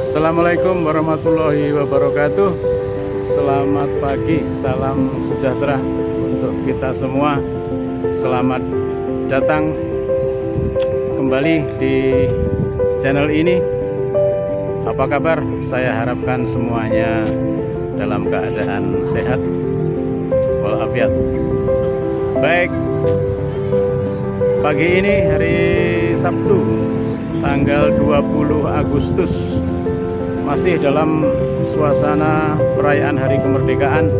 Assalamualaikum warahmatullahi wabarakatuh. Selamat pagi, salam sejahtera untuk kita semua. Selamat datang kembali di channel ini. Apa kabar? Saya harapkan semuanya dalam keadaan sehat walafiat. Baik, pagi ini hari Sabtu tanggal 20 Agustus, masih dalam suasana perayaan Hari Kemerdekaan.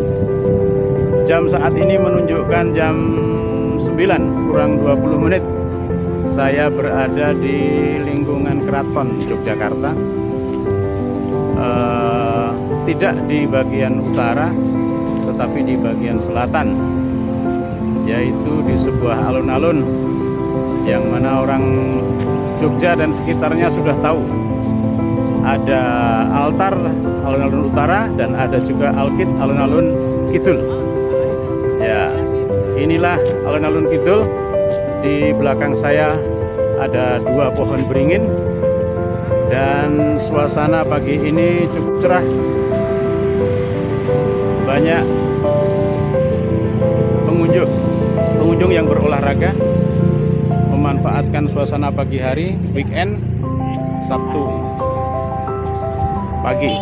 Jam saat ini menunjukkan jam 9 kurang 20 menit. Saya berada di lingkungan Keraton Yogyakarta, tidak di bagian utara tetapi di bagian selatan, yaitu di sebuah alun-alun yang mana orang Jogja dan sekitarnya sudah tahu. Ada altar alun-alun utara dan ada juga alkit alun-alun kidul. Ya, inilah alun-alun kidul. Di belakang saya ada 2 pohon beringin dan suasana pagi ini cukup cerah. Banyak pengunjung yang berolahraga, memanfaatkan suasana pagi hari, weekend, Sabtu pagi.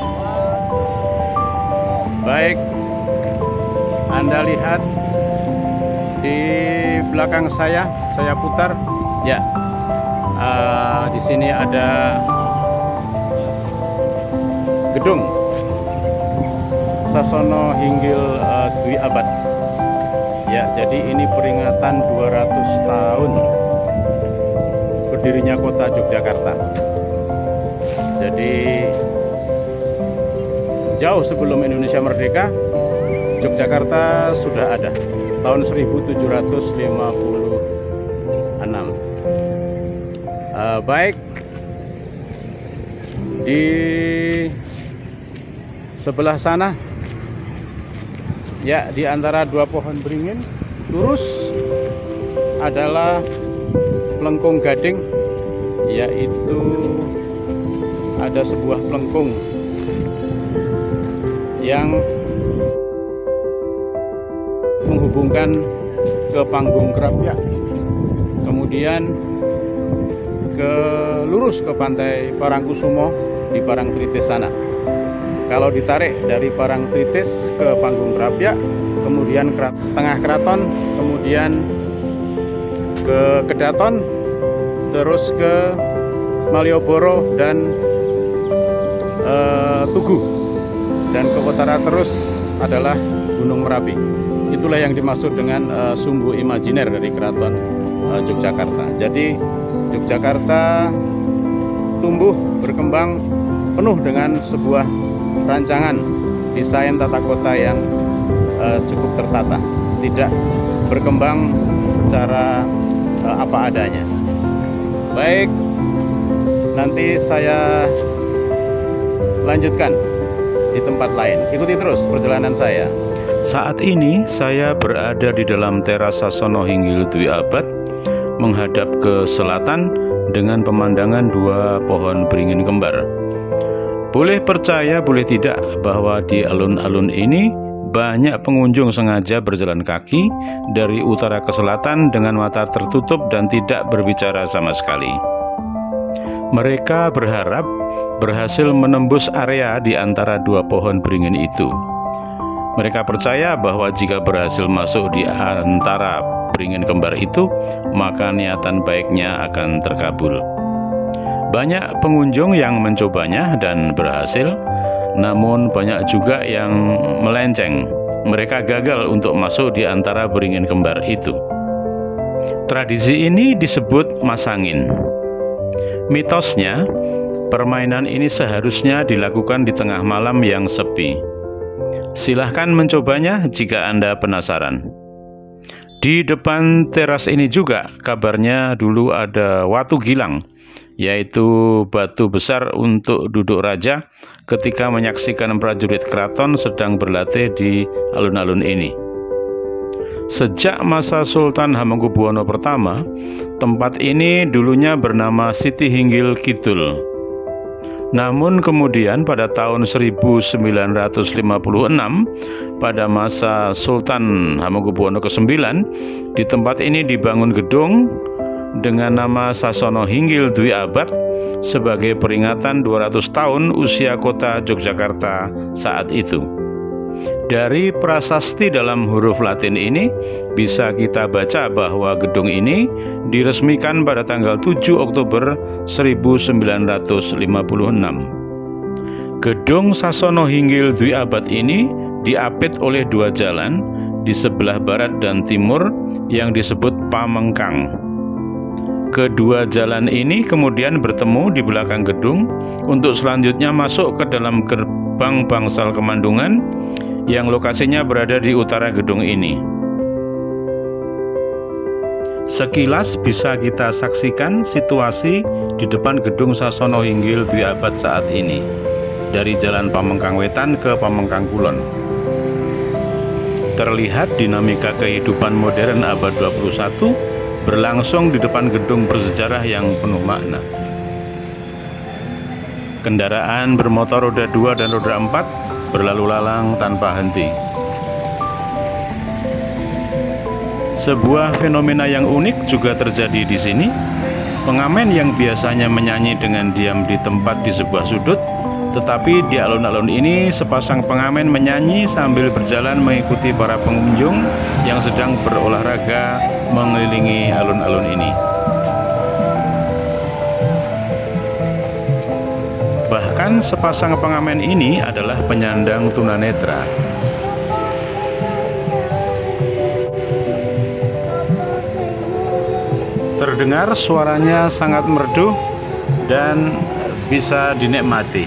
Baik, Anda lihat di belakang saya putar, ya. Di sini ada gedung Sasono Hinggil Dwi Abad. Ya, jadi ini peringatan 200 tahun berdirinya kota Yogyakarta. Jadi jauh sebelum Indonesia merdeka, Yogyakarta sudah ada tahun 1756. Baik, di sebelah sana, ya, di antara 2 pohon beringin lurus adalah Plengkung Gading, yaitu ada sebuah plengkung yang menghubungkan ke Panggung Krapyak, kemudian lurus ke pantai Parangkusumo di Parangtritis sana. Kalau ditarik dari Parangtritis ke Panggung Krapyak, kemudian tengah keraton, kemudian ke Kedaton, terus ke Malioboro dan Tugu, dan ke utara terus adalah Gunung Merapi. Itulah yang dimaksud dengan sumbu imajiner dari Keraton Yogyakarta. Jadi Yogyakarta tumbuh berkembang penuh dengan sebuah rancangan desain tata kota yang cukup tertata, tidak berkembang secara apa adanya. Baik, nanti saya lanjutkan di tempat lain. Ikuti terus perjalanan saya. Saat ini saya berada di dalam teras Sasono Hinggil Dwi Abad, menghadap ke selatan dengan pemandangan 2 pohon beringin kembar. Boleh percaya boleh tidak bahwa di alun-alun ini banyak pengunjung sengaja berjalan kaki dari utara ke selatan dengan mata tertutup dan tidak berbicara sama sekali. Mereka berharap berhasil menembus area di antara 2 pohon beringin itu. Mereka percaya bahwa jika berhasil masuk di antara beringin kembar itu, maka niatan baiknya akan terkabul. Banyak pengunjung yang mencobanya dan berhasil, namun banyak juga yang melenceng. Mereka gagal untuk masuk di antara beringin kembar itu. Tradisi ini disebut masangin. Mitosnya, permainan ini seharusnya dilakukan di tengah malam yang sepi. Silahkan mencobanya jika Anda penasaran. Di depan teras ini juga kabarnya dulu ada watu gilang, yaitu batu besar untuk duduk raja ketika menyaksikan prajurit keraton sedang berlatih di alun-alun ini. Sejak masa Sultan Hamengkubuwono I, tempat ini dulunya bernama Siti Hinggil Kidul. Namun kemudian pada tahun 1956 pada masa Sultan Hamengkubuwono ke-9 di tempat ini dibangun gedung dengan nama Sasono Hinggil Dwi Abad sebagai peringatan 200 tahun usia kota Yogyakarta saat itu. Dari prasasti dalam huruf Latin ini bisa kita baca bahwa gedung ini diresmikan pada tanggal 7 Oktober 1956. Gedung Sasono Hinggil Dwi Abad ini diapit oleh dua jalan di sebelah barat dan timur yang disebut Pamengkang. Kedua jalan ini kemudian bertemu di belakang gedung untuk selanjutnya masuk ke dalam gerbang Bangsal Kemandungan yang lokasinya berada di utara gedung ini. Sekilas bisa kita saksikan situasi di depan gedung Sasono Hinggil Dwi Abad saat ini dari Jalan Pamengkang Wetan ke Pamengkang Kulon. Terlihat dinamika kehidupan modern abad 21 berlangsung di depan gedung bersejarah yang penuh makna. Kendaraan bermotor roda 2 dan roda 4 berlalu lalang tanpa henti. Sebuah fenomena yang unik juga terjadi di sini. Pengamen yang biasanya menyanyi dengan diam di tempat di sebuah sudut, tetapi di alun-alun ini sepasang pengamen menyanyi sambil berjalan mengikuti para pengunjung yang sedang berolahraga mengelilingi alun-alun ini. Bahkan sepasang pengamen ini adalah penyandang tunanetra. Terdengar suaranya sangat merdu dan bisa dinikmati.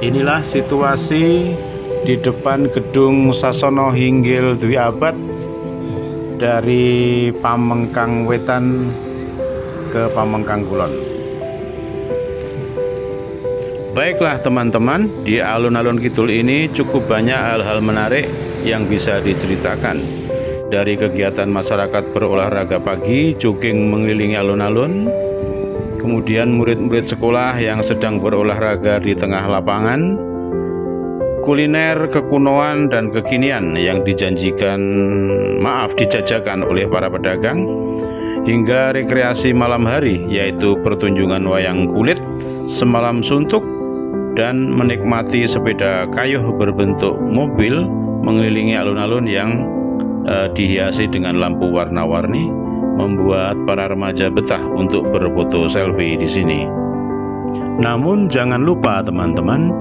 Inilah situasi di depan gedung Sasono Hinggil Dwi Abad dari Pamengkang Wetan ke Pamengkang Kulon. Baiklah teman-teman, di alun-alun kidul ini cukup banyak hal-hal menarik yang bisa diceritakan. Dari kegiatan masyarakat berolahraga pagi, jogging mengelilingi alun-alun, kemudian murid-murid sekolah yang sedang berolahraga di tengah lapangan, kuliner kekunoan dan kekinian yang dijajakan oleh para pedagang, hingga rekreasi malam hari yaitu pertunjukan wayang kulit, semalam suntuk, dan menikmati sepeda kayuh berbentuk mobil mengelilingi alun-alun yang dihiasi dengan lampu warna-warni, membuat para remaja betah untuk berfoto selfie di sini. Namun jangan lupa teman-teman,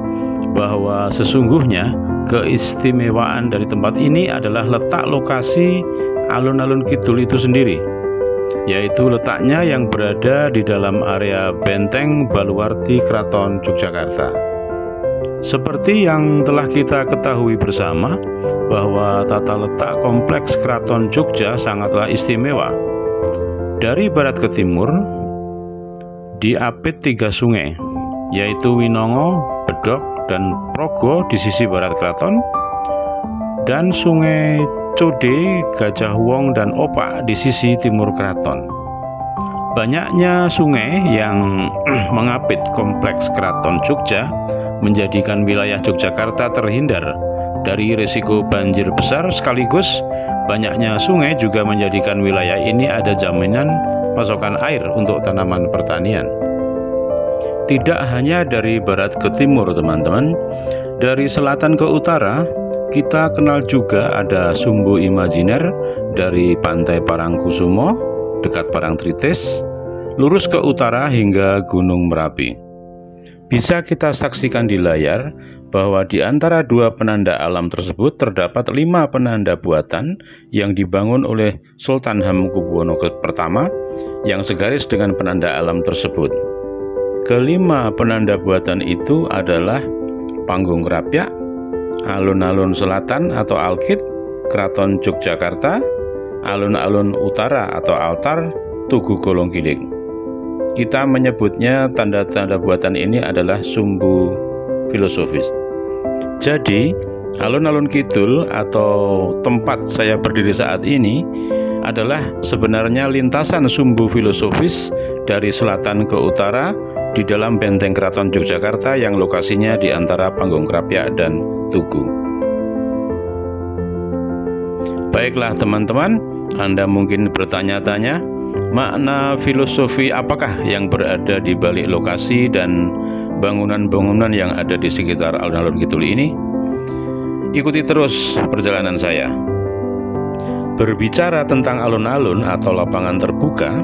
bahwa sesungguhnya keistimewaan dari tempat ini adalah letak lokasi alun-alun kidul itu sendiri, yaitu letaknya yang berada di dalam area benteng Baluwarti Keraton Yogyakarta. Seperti yang telah kita ketahui bersama, bahwa tata letak kompleks Keraton Jogja sangatlah istimewa. Dari barat ke timur diapit 3 sungai, yaitu Winongo, Bedok, dan Progo di sisi barat keraton, dan sungai Code, Gajah Wong, dan Opak di sisi timur keraton. Banyaknya sungai yang mengapit kompleks Keraton Jogja menjadikan wilayah Yogyakarta terhindar dari risiko banjir besar, sekaligus banyaknya sungai juga menjadikan wilayah ini ada jaminan pasokan air untuk tanaman pertanian. Tidak hanya dari barat ke timur teman-teman, dari selatan ke utara kita kenal juga ada Sumbu Imajiner dari Pantai Parangkusumo dekat Parangtritis, lurus ke utara hingga Gunung Merapi. Bisa kita saksikan di layar bahwa di antara 2 penanda alam tersebut terdapat 5 penanda buatan yang dibangun oleh Sultan Hamengkubuwono pertama yang segaris dengan penanda alam tersebut. Kelima penanda buatan itu adalah Panggung Krapyak, alun-alun selatan atau Alkit Keraton Yogyakarta, alun-alun utara atau altar Tugu Golong Giling. Kita menyebutnya tanda-tanda buatan ini adalah sumbu filosofis. Jadi Alun-alun kidul atau tempat saya berdiri saat ini adalah sebenarnya lintasan sumbu filosofis dari selatan ke utara di dalam benteng Keraton Yogyakarta yang lokasinya di antara Panggung Krapyak dan Tugu. Baiklah teman-teman, Anda mungkin bertanya-tanya, makna filosofi apakah yang berada di balik lokasi dan bangunan-bangunan yang ada di sekitar alun-alun kidul ini? Ikuti terus perjalanan saya. Berbicara tentang alun-alun atau lapangan terbuka,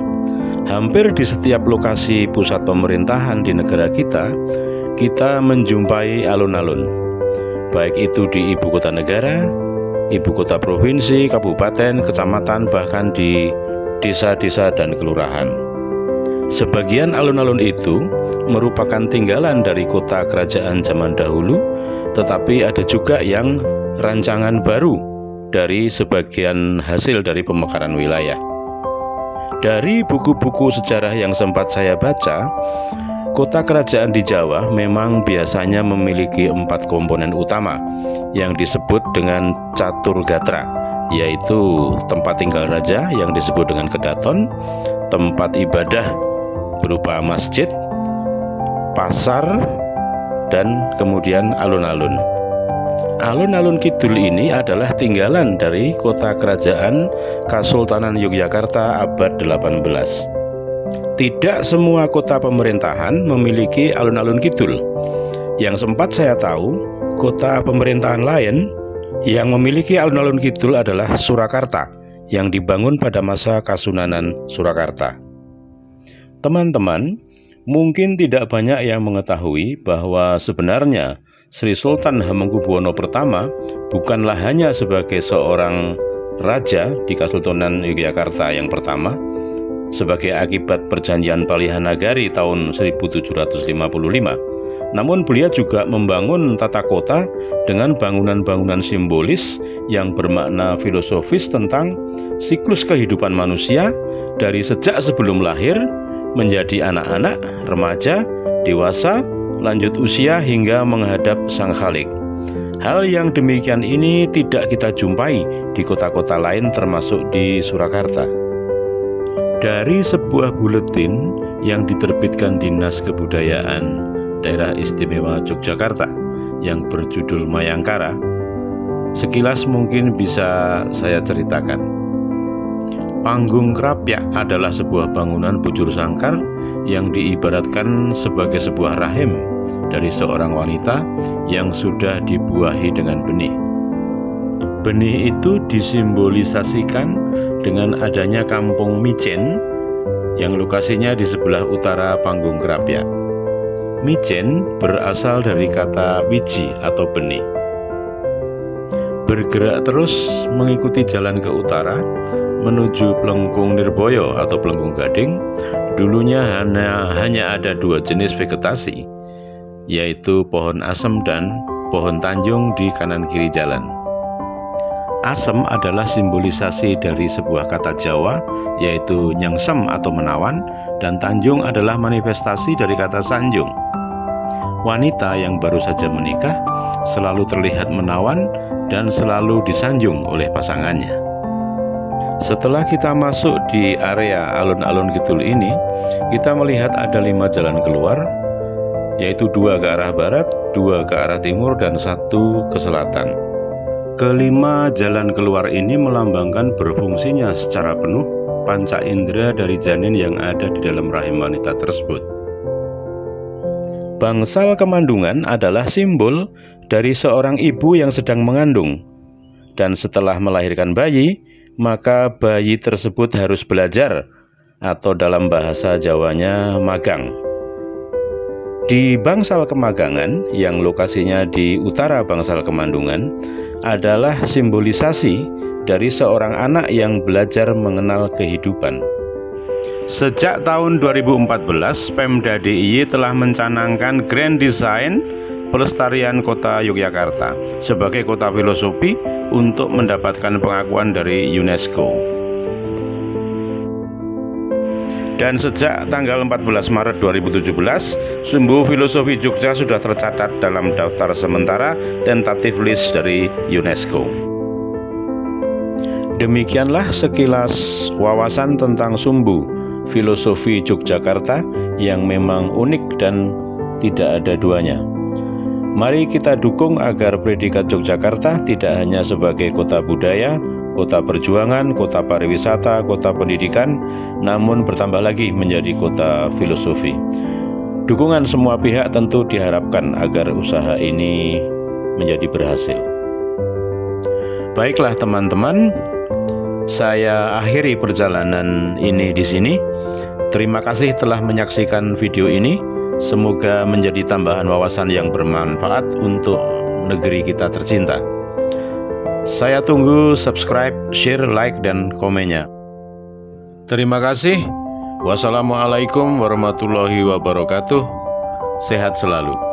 hampir di setiap lokasi pusat pemerintahan di negara kita menjumpai alun-alun. Baik itu di ibu kota negara, ibu kota provinsi, kabupaten, kecamatan, bahkan di desa-desa dan kelurahan. Sebagian alun-alun itu merupakan tinggalan dari kota kerajaan zaman dahulu, tetapi ada juga yang rancangan baru dari sebagian hasil dari pemekaran wilayah. Dari buku-buku sejarah yang sempat saya baca, kota kerajaan di Jawa memang biasanya memiliki 4 komponen utama yang disebut dengan catur gatra, yaitu tempat tinggal raja yang disebut dengan kedaton, tempat ibadah berupa masjid, pasar, dan kemudian alun-alun. Alun-alun kidul ini adalah tinggalan dari kota kerajaan Kasultanan Yogyakarta abad 18. Tidak semua kota pemerintahan memiliki alun-alun kidul. Yang sempat saya tahu, kota pemerintahan lain yang memiliki alun-alun kidul adalah Surakarta, yang dibangun pada masa Kasunanan Surakarta. Teman-teman, mungkin tidak banyak yang mengetahui bahwa sebenarnya Sri Sultan Hamengkubuwono I bukanlah hanya sebagai seorang raja di Kasultanan Yogyakarta yang pertama, sebagai akibat perjanjian Palihanagari tahun 1755. Namun beliau juga membangun tata kota dengan bangunan-bangunan simbolis yang bermakna filosofis tentang siklus kehidupan manusia dari sejak sebelum lahir, menjadi anak-anak, remaja, dewasa, lanjut usia hingga menghadap Sang Khalik. Hal yang demikian ini tidak kita jumpai di kota-kota lain termasuk di Surakarta. Dari sebuah buletin yang diterbitkan Dinas Kebudayaan Daerah Istimewa Yogyakarta yang berjudul Mayangkara, sekilas mungkin bisa saya ceritakan. Panggung Krapyak adalah sebuah bangunan bujur sangkar yang diibaratkan sebagai sebuah rahim dari seorang wanita yang sudah dibuahi dengan benih. Benih itu disimbolisasikan dengan adanya kampung Mijen yang lokasinya di sebelah utara Panggung Krapyak. Mijen berasal dari kata wiji atau benih. Bergerak terus mengikuti jalan ke utara menuju Plengkung Nirboyo atau Plengkung Gading. Dulunya hanya ada 2 jenis vegetasi, yaitu pohon asem dan pohon tanjung di kanan kiri jalan. Asem adalah simbolisasi dari sebuah kata Jawa, yaitu nyengsem atau menawan, dan tanjung adalah manifestasi dari kata sanjung. Wanita yang baru saja menikah selalu terlihat menawan dan selalu disanjung oleh pasangannya. Setelah kita masuk di area alun-alun kidul ini, kita melihat ada 5 jalan keluar, yaitu 2 ke arah barat, 2 ke arah timur, dan 1 ke selatan. Kelima jalan keluar ini melambangkan berfungsinya secara penuh panca indera dari janin yang ada di dalam rahim wanita tersebut. Bangsal kemandungan adalah simbol dari seorang ibu yang sedang mengandung, dan setelah melahirkan bayi, maka bayi tersebut harus belajar, atau dalam bahasa Jawanya magang. Di Bangsal Kemagangan yang lokasinya di utara Bangsal Kemandungan adalah simbolisasi dari seorang anak yang belajar mengenal kehidupan. Sejak tahun 2014, Pemda DIY telah mencanangkan Grand Design Pelestarian Kota Yogyakarta sebagai kota filosofi untuk mendapatkan pengakuan dari UNESCO. Dan sejak tanggal 14 Maret 2017, Sumbu Filosofi Jogja sudah tercatat dalam daftar sementara tentative list dari UNESCO. Demikianlah sekilas wawasan tentang Sumbu Filosofi Yogyakarta yang memang unik dan tidak ada duanya. Mari kita dukung agar predikat Yogyakarta tidak hanya sebagai kota budaya, kota perjuangan, kota pariwisata, kota pendidikan, namun bertambah lagi menjadi kota filosofi. Dukungan semua pihak tentu diharapkan agar usaha ini menjadi berhasil. Baiklah teman-teman, saya akhiri perjalanan ini di sini. Terima kasih telah menyaksikan video ini. Semoga menjadi tambahan wawasan yang bermanfaat untuk negeri kita tercinta. Saya tunggu subscribe, share, like, dan komennya. Terima kasih. Wassalamualaikum warahmatullahi wabarakatuh. Sehat selalu.